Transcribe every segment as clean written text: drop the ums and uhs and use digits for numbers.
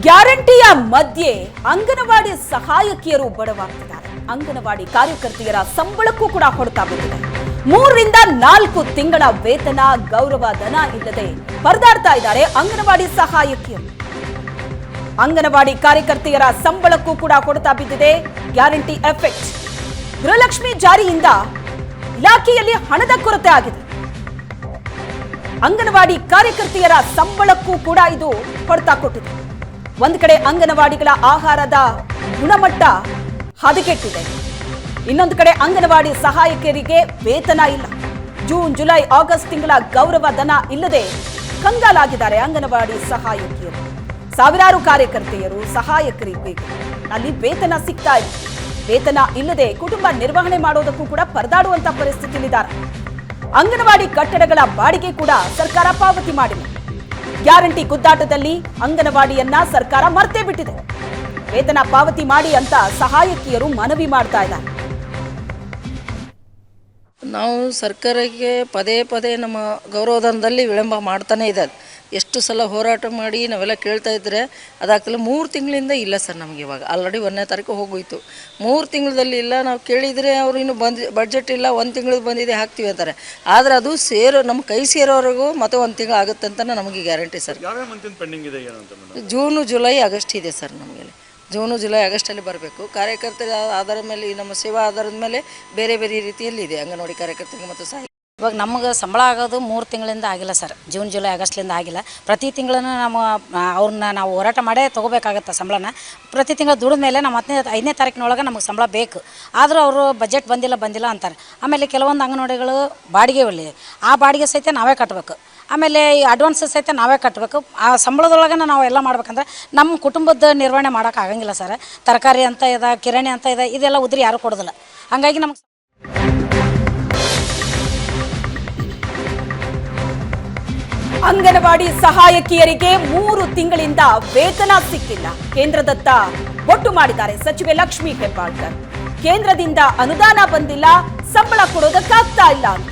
ಗ್ಯಾರಂಟಿಯ ಮಧ್ಯೆ ಅಂಗನವಾಡಿ ಸಹಾಯಕಿಯರು ಬಡವಾಗ್ತಿದ್ದಾರೆ. ಅಂಗನವಾಡಿ ಕಾರ್ಯಕರ್ತೆಯರ ಸಂಬಳಕ್ಕೂ ಕೂಡ ಹೊಡೆತ ಬಿದ್ದಿದೆ. 3 ರಿಂದ 4 ತಿಂಗಳ ವೇತನ, ಗೌರವ ಧನ ಇಲ್ಲದೆ ಪರದಾಡ್ತಾ ಇದ್ದಾರೆ ಅಂಗನವಾಡಿ ಸಹಾಯಕಿಯರು. ಅಂಗನವಾಡಿ ಕಾರ್ಯಕರ್ತೆಯರ ಸಂಬಳಕ್ಕೂ ಕೂಡ ಹೊಡೆತ ಬಿದ್ದಿದೆ. Guarantee effect. ಗೃಹಲಕ್ಷ್ಮಿ ಜಾರಿಯಿಂದ ಇಲಾಖೆಯಲ್ಲಿ ಹಣದ ಕೊರತೆ ಆಗಿದೆ. ಅಂಗನವಾಡಿ ಕಾರ್ಯಕರ್ತೆಯರ ಸಂಬಳಕ್ಕೂ ಕೂಡ ಇದು ಹೊಡೆತ ಕೊಟ್ಟಿದೆ. ಒಂದು ಕಡೆ ಅಂಗನವಾಡಿಗಳ ಆಹಾರದ ಗುಣಮಟ್ಟ ಹದಗೆಟ್ಟಿದೆ, ಇನ್ನೊಂದು ಕಡೆ ಅಂಗನವಾಡಿ ಸಹಾಯಕಿಯರಿಗೆ ವೇತನ ಇಲ್ಲ. ಜೂನ್, ಜುಲೈ, ಆಗಸ್ಟ್ ತಿಂಗಳ ಗೌರವ ಧನ ಇಲ್ಲದೆ ಕಂಗಾಲಾಗಿದ್ದಾರೆ ಅಂಗನವಾಡಿ ಸಹಾಯಕಿಯರು. ಸಾವಿರಾರು ಕಾರ್ಯಕರ್ತೆಯರು, ಸಹಾಯಕರಿಗೆ ಅಲ್ಲಿ ವೇತನ ಸಿಗ್ತಾ ಇದೆ. ವೇತನ ಇಲ್ಲದೆ ಕುಟುಂಬ ನಿರ್ವಹಣೆ ಮಾಡೋದಕ್ಕೂ ಕೂಡ ಪರದಾಡುವಂತ ಪರಿಸ್ಥಿತಿಯಲ್ಲಿದ್ದಾರೆ. ಅಂಗನವಾಡಿ ಕಟ್ಟಡಗಳ ಬಾಡಿಗೆ ಕೂಡ ಸರ್ಕಾರ ಪಾವತಿ ಮಾಡಿಲ್ಲ. ಗ್ಯಾರಂಟಿ ಗುದ್ದಾಟದಲ್ಲಿ ಅಂಗನವಾಡಿಯನ್ನ ಸರ್ಕಾರ ಮರ್ತೇ ಬಿಟ್ಟಿದೆ. ವೇತನ ಪಾವತಿ ಮಾಡಿ ಅಂತ ಸಹಾಯಕಿಯರು ಮನವಿ ಮಾಡ್ತಾ ಇದ್ದಾರೆ. ನಾವು ಸರ್ಕಾರಕ್ಕೆ ಪದೇ ಪದೇ ನಮ್ಮ ಗೌರವಧನದಲ್ಲಿ ವಿಳಂಬ ಮಾಡ್ತಾನೆ ಇದ್ದಾರೆ. ಎಷ್ಟು ಸಲ ಹೋರಾಟ ಮಾಡಿ ನಾವೆಲ್ಲ ಕೇಳ್ತಾ ಇದ್ದರೆ ಅದಾಗ್ತಿಲ್ಲ. 3 ತಿಂಗಳಿಂದ ಇಲ್ಲ ಸರ್. ನಮಗೆ ಇವಾಗ ಆಲ್ರೆಡಿ 1ನೇ ತಾರೀಕು ಹೋಗೋಯ್ತು. 3 ತಿಂಗಳಲ್ಲಿ ಇಲ್ಲ. ನಾವು ಕೇಳಿದರೆ ಅವರು ಇನ್ನೂ ಬಡ್ಜೆಟ್ ಇಲ್ಲ, 1 ತಿಂಗಳದ್ದು ಬಂದಿದೆ ಹಾಕ್ತೀವಿ ಅಂತಾರೆ. ಆದರೆ ಅದು ನಮ್ಮ ಕೈ ಸೇರೋವರೆಗೂ ಮತ್ತೆ 1 ತಿಂಗಳು ಆಗುತ್ತೆ ಅಂತ ನಮಗೆ guarantee sir. June, July, August ಇದೆ ಸರ್. ನಮಗೆ ಜೂನು, ಜುಲೈ, ಆಗಸ್ಟಲ್ಲಿ ಬರಬೇಕು. ಕಾರ್ಯಕರ್ತರ ಆಧಾರದ ಮೇಲೆ, ನಮ್ಮ ಸೇವಾ ಆಧಾರದ ಮೇಲೆ ಬೇರೆ ಬೇರೆ ರೀತಿಯಲ್ಲಿ ಇದೆ ಅಂಗನವಾಡಿ ಕಾರ್ಯಕರ್ತರಿಗೆ ಮತ್ತು ಇವಾಗ ನಮಗೆ ಸಂಬಳ ಆಗೋದು 3 ತಿಂಗಳಿಂದ ಆಗಿಲ್ಲ ಸರ್. ಜೂನ್, ಜುಲೈ, ಆಗಸ್ಟ್ಲಿಂದ ಆಗಿಲ್ಲ. ಪ್ರತಿ ತಿಂಗಳನ್ನು ಅವ್ರನ್ನ ನಾವು ಹೋರಾಟ ಮಾಡೇ ತೊಗೋಬೇಕಾಗತ್ತೆ ಸಂಬಳನ. ಪ್ರತಿ ತಿಂಗಳು ದುಡಿದ ಮೇಲೆ ನಮ್ಮ 5ನೇ ತಾರೀಕಿನೊಳಗೆ ನಮಗೆ ಸಂಬಳ ಬೇಕು. ಆದರೂ ಅವರು ಬಜೆಟ್ ಬಂದಿಲ್ಲ ಅಂತಾರೆ. ಆಮೇಲೆ ಕೆಲವೊಂದು ಅಂಗನವಾಡಿಗಳು ಬಾಡಿಗೆ ಒಳ್ಳೆ, ಆ ಬಾಡಿಗೆ ಸಹಿತ ನಾವೇ ಕಟ್ಟಬೇಕು. ಆಮೇಲೆ ಈ ಅಡ್ವಾನ್ಸ್ ಸಹಿತ ನಾವೇ ಕಟ್ಟಬೇಕು. ಆ ಸಂಬಳದೊಳಗೆ ನಾವು ಎಲ್ಲ ಮಾಡ್ಬೇಕಂದ್ರೆ ನಮ್ಮ ಕುಟುಂಬದ ನಿರ್ವಹಣೆ ಮಾಡೋಕ್ಕಾಗಂಗಿಲ್ಲ ಸರ್. ತರಕಾರಿ ಅಂತ ಇದೆ, ಕಿರಾಣಿ ಅಂತ ಇದೆ, ಇದೆಲ್ಲ ಉದ್ರಿ ಯಾರೂ ಕೊಡೋದಿಲ್ಲ. ಹಾಗಾಗಿ ನಮಗೆ ಅಂಗನವಾಡಿ ಸಹಾಯಕಿಯರಿಗೆ 3 ತಿಂಗಳಿಂದ ವೇತನ ಸಿಕ್ಕಿಲ್ಲ. ಕೇಂದ್ರದತ್ತ ಬೊಟ್ಟು ಮಾಡಿದ್ದಾರೆ ಸಚಿವೆ ಲಕ್ಷ್ಮೀ ಹೆಬ್ಬಾಳ್ಕರ್. ಕೇಂದ್ರದಿಂದ ಅನುದಾನ ಬಂದಿಲ್ಲ, ಸಂಬಳ ಕೊಡೋದಕ್ಕಾಗ್ತಾ ಇಲ್ಲ ಅಂತ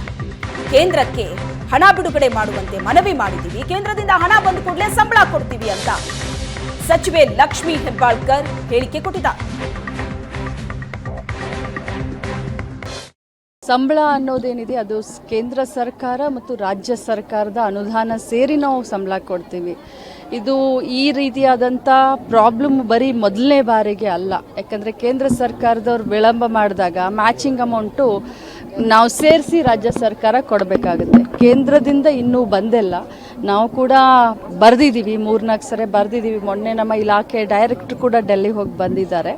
ಕೇಂದ್ರಕ್ಕೆ ಹಣ ಬಿಡುಗಡೆ ಮಾಡುವಂತೆ ಮನವಿ ಮಾಡಿದ್ದೀವಿ. ಕೇಂದ್ರದಿಂದ ಹಣ ಬಂದ ಕೂಡಲೇ ಸಂಬಳ ಕೊಡ್ತೀವಿ ಅಂತ ಸಚಿವೆ ಲಕ್ಷ್ಮೀ ಹೆಬ್ಬಾಳ್ಕರ್ ಹೇಳಿಕೆ ಕೊಟ್ಟಿದ್ದಾರೆ. ಸಂಬಳ ಅನ್ನೋದೇನಿದೆ ಅದು ಕೇಂದ್ರ ಸರ್ಕಾರ ಮತ್ತು ರಾಜ್ಯ ಸರ್ಕಾರದ ಅನುದಾನ ಸೇರಿ ನಾವು ಸಂಬಳ ಕೊಡ್ತೀವಿ. ಇದು ಈ ರೀತಿಯಾದಂಥ ಪ್ರಾಬ್ಲಮ್ ಬರೀ ಮೊದಲನೇ ಬಾರಿಗೆ ಅಲ್ಲ. ಯಾಕಂದರೆ ಕೇಂದ್ರ ಸರ್ಕಾರದವ್ರು ವಿಳಂಬ ಮಾಡಿದಾಗ ಮ್ಯಾಚಿಂಗ್ ಅಮೌಂಟು ನಾವು ಸೇರಿಸಿ ರಾಜ್ಯ ಸರ್ಕಾರ ಕೊಡಬೇಕಾಗುತ್ತೆ. ಕೇಂದ್ರದಿಂದ ಇನ್ನೂ ಬಂದಿಲ್ಲ. ನಾವು ಕೂಡ ಬರೆದಿದ್ದೀವಿ, 3-4 ಸರಿ ಬರೆದಿದ್ದೀವಿ. ಮೊನ್ನೆ ನಮ್ಮ ಇಲಾಖೆ ಡೈರೆಕ್ಟ್ರು ಕೂಡ ಡೆಲ್ಲಿಗೆ ಹೋಗಿ ಬಂದಿದ್ದಾರೆ.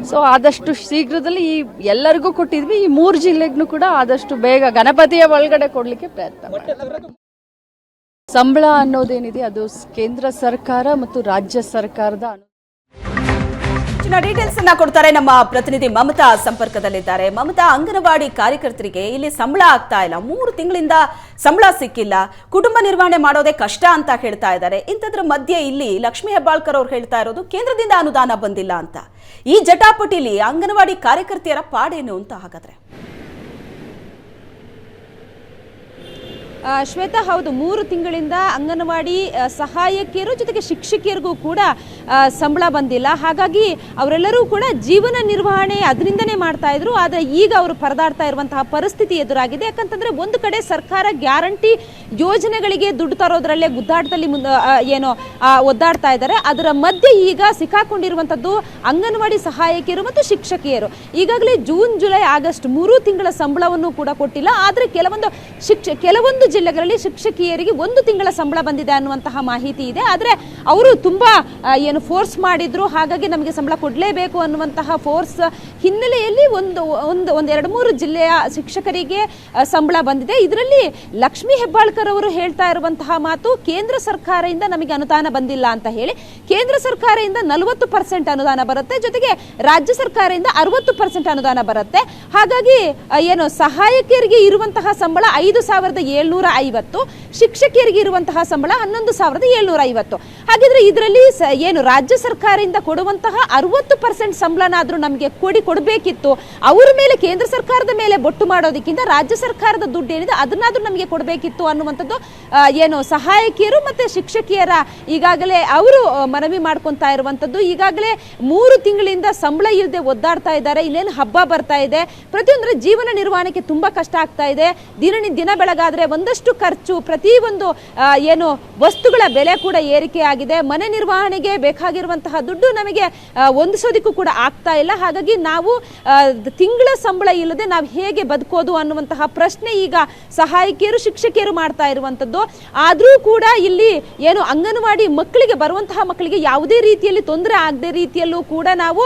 ಸೊ ಆದಷ್ಟು ಶೀಘ್ರದಲ್ಲಿ ಈ ಎಲ್ಲರಿಗೂ ಕೊಟ್ಟಿದ್ವಿ. ಈ 3 ಜಿಲ್ಲೆಗೂ ಕೂಡ ಆದಷ್ಟು ಬೇಗ ಗಣಪತಿಯ ಒಳಗಡೆ ಕೊಡಲಿಕ್ಕೆ ಪ್ರಯತ್ನ ಮಾಡ್ತೀವಿ. ಸಂಬಳ ಅನ್ನೋದೇನಿದೆ ಅದು ಕೇಂದ್ರ ಸರ್ಕಾರ ಮತ್ತು ರಾಜ್ಯ ಸರ್ಕಾರದ ಡೀಟೇಲ್ಸ್ ಅನ್ನ ಕೊಡ್ತಾರೆ ನಮ್ಮ ಪ್ರತಿನಿಧಿ ಮಮತಾ ಸಂಪರ್ಕದಲ್ಲಿದ್ದಾರೆ. ಮಮತಾ, ಅಂಗನವಾಡಿ ಕಾರ್ಯಕರ್ತರಿಗೆ ಇಲ್ಲಿ ಸಂಬಳ ಆಗ್ತಾ ಇಲ್ಲ, 3 ತಿಂಗಳಿಂದ ಸಂಬಳ ಸಿಕ್ಕಿಲ್ಲ, ಕುಟುಂಬ ನಿರ್ವಹಣೆ ಮಾಡೋದೇ ಕಷ್ಟ ಅಂತ ಹೇಳ್ತಾ ಇದ್ದಾರೆ. ಇಂಥದ್ರ ಮಧ್ಯೆ ಇಲ್ಲಿ ಲಕ್ಷ್ಮೀ ಹೆಬ್ಬಾಳ್ಕರ್ ಅವ್ರು ಹೇಳ್ತಾ ಇರೋದು ಕೇಂದ್ರದಿಂದ ಅನುದಾನ ಬಂದಿಲ್ಲ ಅಂತ. ಈ ಜಟಾಪಟಿಲಿ ಅಂಗನವಾಡಿ ಕಾರ್ಯಕರ್ತೆಯರ ಪಾಡೇನು ಅಂತ ಹಾಗಾದ್ರೆ? ಶ್ವೇತಾ, ಹೌದು, 3 ತಿಂಗಳಿಂದ ಅಂಗನವಾಡಿ ಸಹಾಯಕಿಯರು ಜೊತೆಗೆ ಶಿಕ್ಷಕಿಯರಿಗೂ ಕೂಡ ಸಂಬಳ ಬಂದಿಲ್ಲ. ಹಾಗಾಗಿ ಅವರೆಲ್ಲರೂ ಕೂಡ ಜೀವನ ನಿರ್ವಹಣೆ ಅದರಿಂದನೇ ಮಾಡ್ತಾ ಇದ್ರು. ಆದರೆ ಈಗ ಅವರು ಪರದಾಡ್ತಾ ಇರುವಂತಹ ಪರಿಸ್ಥಿತಿ ಎದುರಾಗಿದೆ. ಯಾಕಂತಂದ್ರೆ ಒಂದು ಕಡೆ ಸರ್ಕಾರ ಗ್ಯಾರಂಟಿ ಯೋಜನೆಗಳಿಗೆ ದುಡ್ಡು ತರೋದ್ರಲ್ಲೇ ಗುದ್ದಾಟದಲ್ಲಿ ಒದ್ದಾಡ್ತಾ ಇದ್ದಾರೆ. ಅದರ ಮಧ್ಯೆ ಈಗ ಸಿಕ್ಕಾಕೊಂಡಿರುವಂತದ್ದು ಅಂಗನವಾಡಿ ಸಹಾಯಕಿಯರು ಮತ್ತು ಶಿಕ್ಷಕಿಯರು. ಈಗಾಗಲೇ ಜೂನ್, ಜುಲೈ, ಆಗಸ್ಟ್ 3 ತಿಂಗಳ ಸಂಬಳವನ್ನು ಕೂಡ ಕೊಟ್ಟಿಲ್ಲ. ಆದರೆ ಕೆಲವೊಂದು ಜಿಲ್ಲೆಗಳಲ್ಲಿ ಶಿಕ್ಷಕಿಯರಿಗೆ 1 ತಿಂಗಳ ಸಂಬಳ ಬಂದಿದೆ ಅನ್ನುವಂತಹ ಮಾಹಿತಿ ಇದೆ. ಆದರೆ ಅವರು ತುಂಬಾ ಫೋರ್ಸ್ ಮಾಡಿದ್ರು. ಹಾಗಾಗಿ ನಮಗೆ ಸಂಬಳ ಕೊಡಲೇಬೇಕು ಅನ್ನುವಂತಹ ಫೋರ್ಸ್ ಹಿನ್ನೆಲೆಯಲ್ಲಿ ಒಂದು 2-3 ಜಿಲ್ಲೆಯ ಶಿಕ್ಷಕರಿಗೆ ಸಂಬಳ ಬಂದಿದೆ. ಇದರಲ್ಲಿ ಲಕ್ಷ್ಮೀ ಹೆಬ್ಬಾಳ್ಕರ್ ಅವರು ಹೇಳ್ತಾ ಇರುವಂತಹ ಮಾತು, ಕೇಂದ್ರ ಸರ್ಕಾರದಿಂದ ನಮಗೆ ಅನುದಾನ ಬಂದಿಲ್ಲ ಅಂತ ಹೇಳಿ. ಕೇಂದ್ರ ಸರ್ಕಾರದಿಂದ 40% ಅನುದಾನ ಬರುತ್ತೆ, ಜೊತೆಗೆ ರಾಜ್ಯ ಸರ್ಕಾರದಿಂದ 60% ಅನುದಾನ ಬರುತ್ತೆ. ಹಾಗಾಗಿ ಸಹಾಯಕಿಯರಿಗೆ ಇರುವಂತಹ ಸಂಬಳ 5,700 750, ಶಿಕ್ಷಕಿಯರಿಗೆ ಇರುವಂತಹ ಸಂಬಳ 11,750. ಹಾಗಿದ್ರೆ ಇದರಲ್ಲಿ ಏನು ರಾಜ್ಯ ಸರ್ಕಾರದಿಂದ ಕೊಡುವಂತಹ 60% ಸಂಬಳನಾದ್ರೂ ನಮಗೆ ಕೊಡಬೇಕಿತ್ತು. ಅವ್ರ ಮೇಲೆ ಕೇಂದ್ರ ಸರ್ಕಾರದ ಮೇಲೆ ಬೊಟ್ಟು ಮಾಡೋದಕ್ಕಿಂತ ರಾಜ್ಯ ಸರ್ಕಾರದ ದುಡ್ಡು ಏನಿದೆ ಅದನ್ನಾದ್ರೂ ನಮಗೆ ಕೊಡಬೇಕಿತ್ತು ಅನ್ನುವಂಥದ್ದು ಏನು ಸಹಾಯಕಿಯರು ಮತ್ತೆ ಶಿಕ್ಷಕಿಯರ ಈಗಾಗಲೇ ಅವರು ಮನವಿ ಮಾಡ್ಕೊತಾ ಇರುವಂಥದ್ದು. ಈಗಾಗಲೇ 3 ತಿಂಗಳಿಂದ ಸಂಬಳ ಇಲ್ಲದೆ ಒದ್ದಾಡ್ತಾ ಇದ್ದಾರೆ. ಇನ್ನೇನು ಹಬ್ಬ ಬರ್ತಾ ಇದೆ, ಪ್ರತಿಯೊಂದರ ಜೀವನ ನಿರ್ವಹಣೆಗೆ ತುಂಬಾ ಕಷ್ಟ ಆಗ್ತಾ ಇದೆ. ದಿನ ಬೆಳಗಾದ್ರೆ ಒಂದಷ್ಟು ಖರ್ಚು, ಪ್ರತಿಯೊಂದು ಏನು ವಸ್ತುಗಳ ಬೆಲೆ ಕೂಡ ಏರಿಕೆ ಆಗಿದೆ. ಮನೆ ನಿರ್ವಹಣೆಗೆ ಬೇಕಾಗಿರುವಂತಹ ದುಡ್ಡು ನಮಗೆ ಹೊಂದಿಸೋದಕ್ಕೂ ಕೂಡ ಆಗ್ತಾ ಇಲ್ಲ. ಹಾಗಾಗಿ ನಾವು ತಿಂಗಳ ಸಂಬಳ ಇಲ್ಲದೆ ನಾವು ಹೇಗೆ ಬದುಕೋದು ಅನ್ನುವಂತಹ ಪ್ರಶ್ನೆ ಈಗ ಸಹಾಯಕಿಯರು ಶಿಕ್ಷಕಿಯರು ಮಾಡ್ತಾ ಇರುವಂತದ್ದು. ಆದ್ರೂ ಕೂಡ ಇಲ್ಲಿ ಏನು ಅಂಗನವಾಡಿ ಮಕ್ಕಳಿಗೆ ಬರುವಂತಹ ಮಕ್ಕಳಿಗೆ ಯಾವುದೇ ರೀತಿಯಲ್ಲಿ ತೊಂದರೆ ಆಗದೆ ರೀತಿಯಲ್ಲೂ ಕೂಡ ನಾವು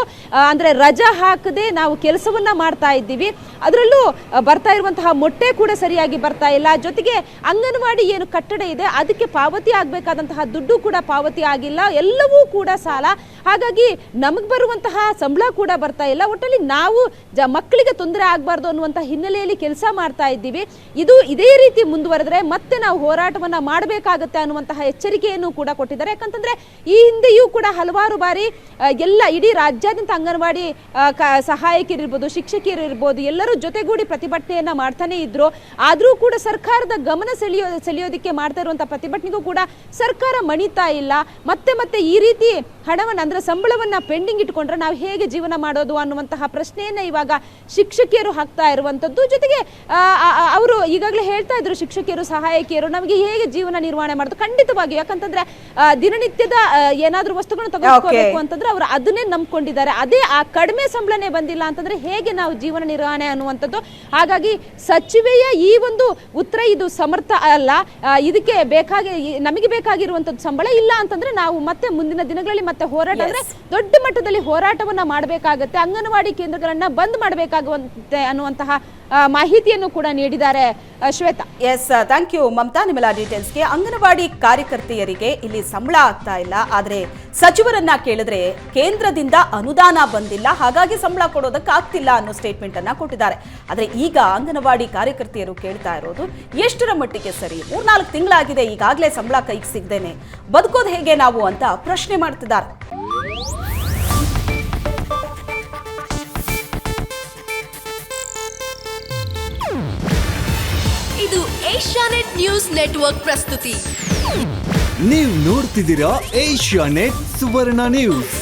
ಅಂದ್ರೆ ರಜಾ ಹಾಕದೆ ನಾವು ಕೆಲಸವನ್ನ ಮಾಡ್ತಾ ಇದ್ದೀವಿ. ಅದರಲ್ಲೂ ಬರ್ತಾ ಇರುವಂತಹ ಮೊಟ್ಟೆ ಕೂಡ ಸರಿಯಾಗಿ ಬರ್ತಾ ಇಲ್ಲ. ಜೊತೆಗೆ ಅಂಗನವಾಡಿ ಏನು ಕಟ್ಟಡ ಇದೆ ಅದಕ್ಕೆ ಪಾವತಿ ಆಗಬೇಕಾದಂತಹ ದುಡ್ಡು ಕೂಡ ಪಾವತಿ ಆಗಿಲ್ಲ. ಎಲ್ಲವೂ ಕೂಡ ಸಾಲ. ಹಾಗಾಗಿ ನಮಗೆ ಬರುವಂತಹ ಸಂಬಳ ಕೂಡ ಬರ್ತಾ ಇಲ್ಲ. ಒಟ್ಟಲ್ಲಿ ನಾವು ಮಕ್ಕಳಿಗೆ ತೊಂದರೆ ಆಗಬಾರ್ದು ಅನ್ನುವಂತಹ ಹಿನ್ನೆಲೆಯಲ್ಲಿ ಕೆಲಸ ಮಾಡ್ತಾ ಇದ್ದೀವಿ. ಇದೇ ರೀತಿ ಮುಂದುವರೆದ್ರೆ ಮತ್ತೆ ನಾವು ಹೋರಾಟವನ್ನ ಮಾಡಬೇಕಾಗುತ್ತೆ ಅನ್ನುವಂತಹ ಎಚ್ಚರಿಕೆಯನ್ನು ಕೂಡ ಕೊಟ್ಟಿದ್ದಾರೆ. ಯಾಕಂತಂದ್ರೆ ಈ ಹಿಂದೆಯೂ ಕೂಡ ಹಲವಾರು ಬಾರಿ ಇಡೀ ರಾಜ್ಯಾದ್ಯಂತ ಅಂಗನವಾಡಿ ಸಹಾಯಕಿಯರಿರ್ಬೋದು, ಶಿಕ್ಷಕಿಯರು ಇರ್ಬೋದು, ಎಲ್ಲರೂ ಜೊತೆಗೂಡಿ ಪ್ರತಿಭಟನೆಯನ್ನ ಮಾಡ್ತಾನೆ ಇದ್ರು. ಆದ್ರೂ ಕೂಡ ಸರ್ಕಾರದ ಗಮನ ಸೆಳೆಯೋದಕ್ಕೆ ಮಾಡ್ತಾ ಇರುವಂತಹ ಪ್ರತಿಭಟನೆಗೂ ಕೂಡ ಸರ್ಕಾರ ಮಣಿತಾ ಇಲ್ಲ. ಮತ್ತೆ ಈ ರೀತಿ ಹಣವನ್ನ ಅಂದ್ರೆ ಸಂಬಳವನ್ನ ಪೆಂಡಿಂಗ್ ಇಟ್ಕೊಂಡ್ರೆ ನಾವು ಹೇಗೆ ಜೀವನ ಮಾಡೋದು ಅನ್ನುವಂತಹ ಪ್ರಶ್ನೆಯನ್ನ ಇವಾಗ ಶಿಕ್ಷಕಿಯರು ಹಾಕ್ತಾ ಇರುವಂತದ್ದು. ಜೊತೆಗೆ ಅವರು ಈಗಾಗಲೇ ಹೇಳ್ತಾ ಇದ್ರು ಶಿಕ್ಷಕಿಯರು ಸಹಾಯಕಿಯರು ನಮಗೆ ಹೇಗೆ ಜೀವನ ನಿರ್ವಹಣೆ ಮಾಡೋದು. ಖಂಡಿತವಾಗಿ, ಯಾಕಂತಂದ್ರೆ ದಿನನಿತ್ಯದ ಏನಾದ್ರೂ ವಸ್ತುಗಳನ್ನು ತಗೋಬೇಕು ಅಂತಂದ್ರೆ ಅವರು ಅದನ್ನೇ ನಂಬ್ಕೊಂಡಿದ್ದಾರೆ. ಅದೇ ಆ ಕಡಿಮೆ ಸಂಬಳನೇ ಬಂದಿಲ್ಲ ಅಂತಂದ್ರೆ ಹೇಗೆ ನಾವು ಜೀವನ ನಿರ್ವಹಣೆ ಅನ್ನುವಂಥದ್ದು. ಹಾಗಾಗಿ ಸಚಿವೆಯ ಈ ಒಂದು ಉತ್ತರ ಇದು ಸಮರ್ಥ ಅಲ್ಲ. ಇದಕ್ಕೆ ನಮಗೆ ಬೇಕಾಗಿರುವಂತದ್ದು ಸಂಬಳ ಇಲ್ಲ ಅಂತಂದ್ರೆ ನಾವು ಮತ್ತೆ ಮುಂದಿನ ದಿನಗಳಲ್ಲಿ ಮತ್ತೆ ಹೋರಾಟ ಅಂದ್ರೆ ದೊಡ್ಡ ಮಟ್ಟದಲ್ಲಿ ಹೋರಾಟವನ್ನ ಮಾಡಬೇಕಾಗುತ್ತೆ. ಅಂಗನವಾಡಿ ಕೇಂದ್ರಗಳನ್ನ ಬಂದ್ ಮಾಡಬೇಕಾಗುತ್ತೆ ಅನ್ನುವಂತಹ ಮಾಹಿತಿಯನ್ನು ಕೂಡ ನೀಡಿದ್ದಾರೆ Shweta. Yes, thank you Mamata ನಿಮ್ಮೆಲ್ಲ ಡೀಟೇಲ್ಸ್ಗೆ. ಅಂಗನವಾಡಿ ಕಾರ್ಯಕರ್ತೆಯರಿಗೆ ಇಲ್ಲಿ ಸಂಬಳ ಆಗ್ತಾ ಇಲ್ಲ, ಆದ್ರೆ ಸಚಿವರನ್ನ ಕೇಳಿದ್ರೆ ಕೇಂದ್ರದಿಂದ ಅನುದಾನ ಬಂದಿಲ್ಲ, ಹಾಗಾಗಿ ಸಂಬಳ ಕೊಡೋದಕ್ಕೆ ಆಗ್ತಿಲ್ಲ ಅನ್ನೋ ಸ್ಟೇಟ್ಮೆಂಟ್ ಅನ್ನ ಕೊಟ್ಟಿದ್ದಾರೆ. ಆದ್ರೆ ಈಗ ಅಂಗನವಾಡಿ ಕಾರ್ಯಕರ್ತೆಯರು ಕೇಳ್ತಾ ಇರೋದು ಎಷ್ಟರ ಮಟ್ಟಿಗೆ ಸರಿ? 3-4 ತಿಂಗಳಾಗಿದೆ ಈಗಾಗಲೇ ಸಂಬಳ ಕೈಗೆ ಸಿಗದೇನೆ ಬದುಕೋದು ಹೇಗೆ ನಾವು ಅಂತ ಪ್ರಶ್ನೆ ಮಾಡ್ತಿದ್ದಾರೆ. ಇದು ಏಷ್ಯಾನೆಟ್ ನ್ಯೂಸ್ ನೆಟ್ವರ್ಕ್ ಪ್ರಸ್ತುತಿ. ನೀವು ನೋಡ್ತಿದ್ದೀರಾ ಏಷ್ಯಾನೆಟ್ ಸುವರ್ಣ ನ್ಯೂಸ್.